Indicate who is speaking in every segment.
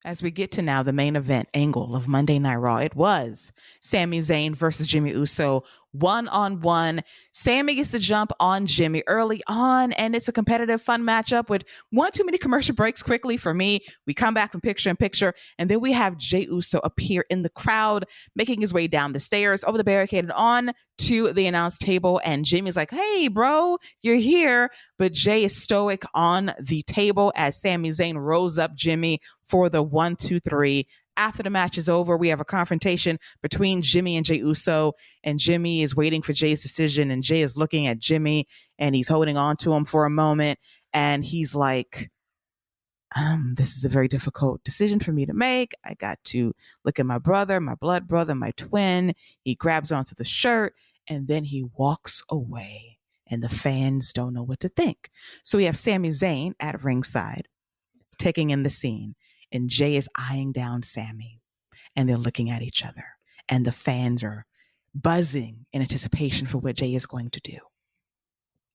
Speaker 1: As we get to now the main event angle of Monday Night Raw, it was Sami Zayn versus Jimmy Uso, one-on-one. Sami gets the jump on Jimmy early on, and it's a competitive, fun matchup with one too many commercial breaks quickly for me. We come back from picture in picture, and then we have Jey Uso appear in the crowd, making his way down the stairs, over the barricade, and on to the announce table. And Jimmy's like, hey, bro, you're here. But Jey is stoic on the table as Sami Zayn rolls up Jimmy for the 1-2-3. After the match is over, we have a confrontation between Jimmy and Jey Uso, and Jimmy is waiting for Jey's decision, and Jey is looking at Jimmy, and he's holding on to him for a moment, and he's like, this is a very difficult decision for me to make. I got to look at my brother, my blood brother, my twin. He grabs onto the shirt, and then he walks away, and the fans don't know what to think. So we have Sami Zayn at ringside, taking in the scene, and Jey is eyeing down Sami, and they're looking at each other, and the fans are buzzing in anticipation for what Jey is going to do.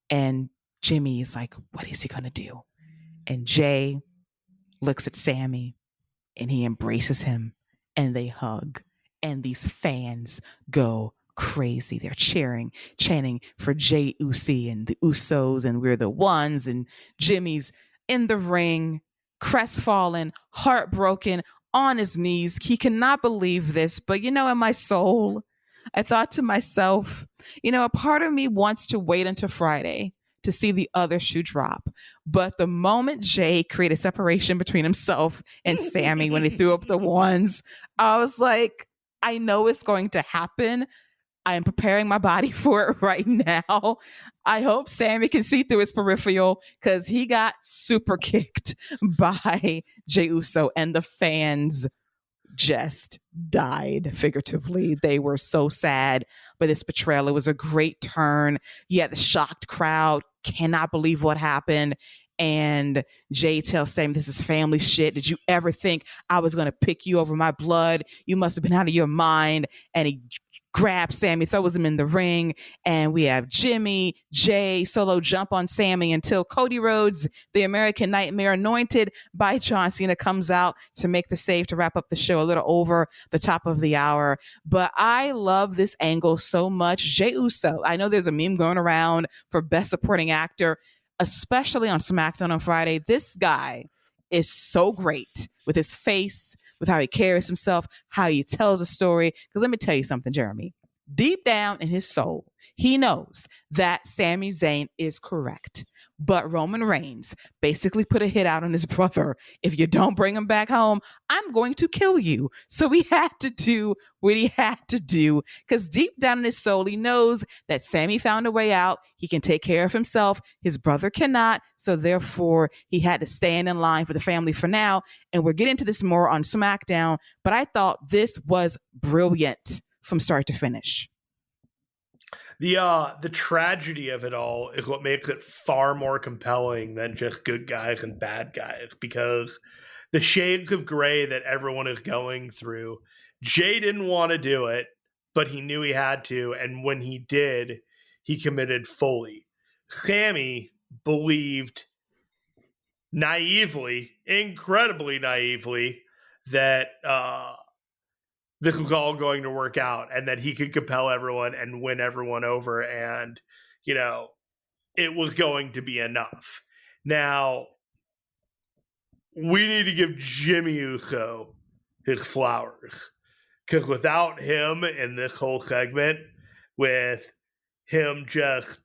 Speaker 1: And Jimmy is like, what is he going to do? And Jey looks at Sami, and he embraces him, and they hug, and these fans go crazy. They're cheering, chanting for Jey Uso and the Usos, and we're the ones, and Jimmy's in the ring, crestfallen, heartbroken, on his knees. He cannot believe this, but in my soul, I thought to myself, a part of me wants to wait until Friday to see the other shoe drop. But the moment Jey created separation between himself and Sami when he threw up the ones, I was like, I know it's going to happen. I am preparing my body for it right now. I hope Sami can see through his peripheral, because he got super kicked by Jey Uso, and the fans just died figuratively. They were so sad by this betrayal. It was a great turn. You had the shocked crowd, cannot believe what happened. And Jey tells Sami, this is family shit. Did you ever think I was going to pick you over my blood? You must have been out of your mind. And he grabs Sami, throws him in the ring. And we have Jimmy, Jey, solo jump on Sami until Cody Rhodes, the American Nightmare, anointed by John Cena, comes out to make the save to wrap up the show a little over the top of the hour. But I love this angle so much. Jey Uso, I know there's a meme going around for Best Supporting Actor, especially on SmackDown on Friday. This guy is so great with his face, with how he carries himself, how he tells a story. Because let me tell you something, Jeremy. Deep down in his soul, he knows that Sami Zayn is correct. But Roman Reigns basically put a hit out on his brother. If you don't bring him back home, I'm going to kill you. So he had to do what he had to do, because deep down in his soul, he knows that Sami found a way out. He can take care of himself. His brother cannot. So therefore, he had to stand in line for the family for now. And we're getting to this more on SmackDown. But I thought this was brilliant from start to finish.
Speaker 2: The tragedy of it all is what makes it far more compelling than just good guys and bad guys, because the shades of gray that everyone is going through, Jey didn't want to do it, but he knew he had to, and when he did, he committed fully. Sami believed naively, incredibly naively, that this was all going to work out and that he could compel everyone and win everyone over. And, it was going to be enough. Now, we need to give Jimmy Uso his flowers. Because without him in this whole segment, with him just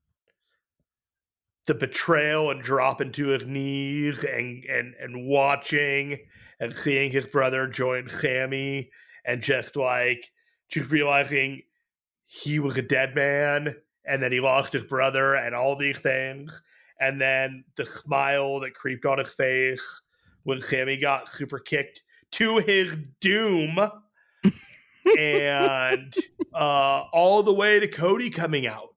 Speaker 2: the betrayal and dropping to his knees and watching and seeing his brother join Sami, and just realizing he was a dead man and that he lost his brother and all these things. And then the smile that creeped on his face when Sami got super kicked to his doom. And all the way to Cody coming out.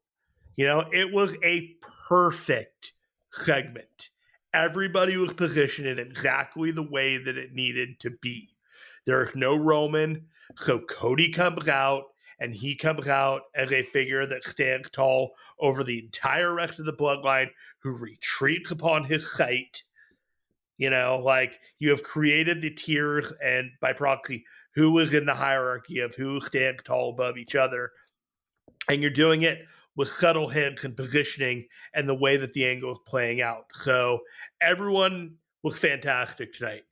Speaker 2: It was a perfect segment. Everybody was positioned in exactly the way that it needed to be. There's no Roman, so Cody comes out, and he comes out as a figure that stands tall over the entire rest of the bloodline, who retreats upon his sight. You know, like you have created the tiers and by proxy, who is in the hierarchy of who stands tall above each other. And you're doing it with subtle hints and positioning and the way that the angle is playing out. So everyone was fantastic tonight.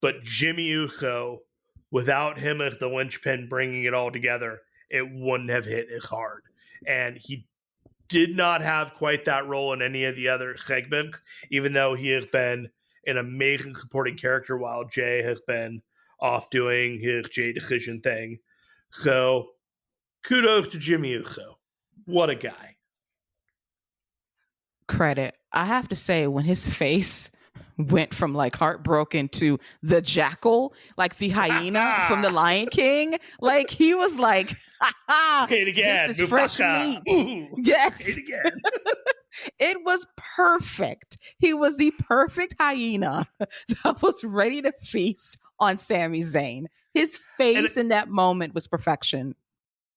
Speaker 2: But Jimmy Uso, without him as the linchpin bringing it all together, it wouldn't have hit as hard. And he did not have quite that role in any of the other segments, even though he has been an amazing supporting character while Jey has been off doing his Jey decision thing. So kudos to Jimmy Uso. What a guy.
Speaker 1: Credit. I have to say, when his face went from like heartbroken to the jackal, like the hyena from the Lion King, like he was like,
Speaker 2: say it again.
Speaker 1: This is fresh meat.
Speaker 2: Ooh,
Speaker 1: yes.
Speaker 2: Say it again.
Speaker 1: It was perfect. He was the perfect hyena that was ready to feast on Sami Zayn. His face in that moment was perfection.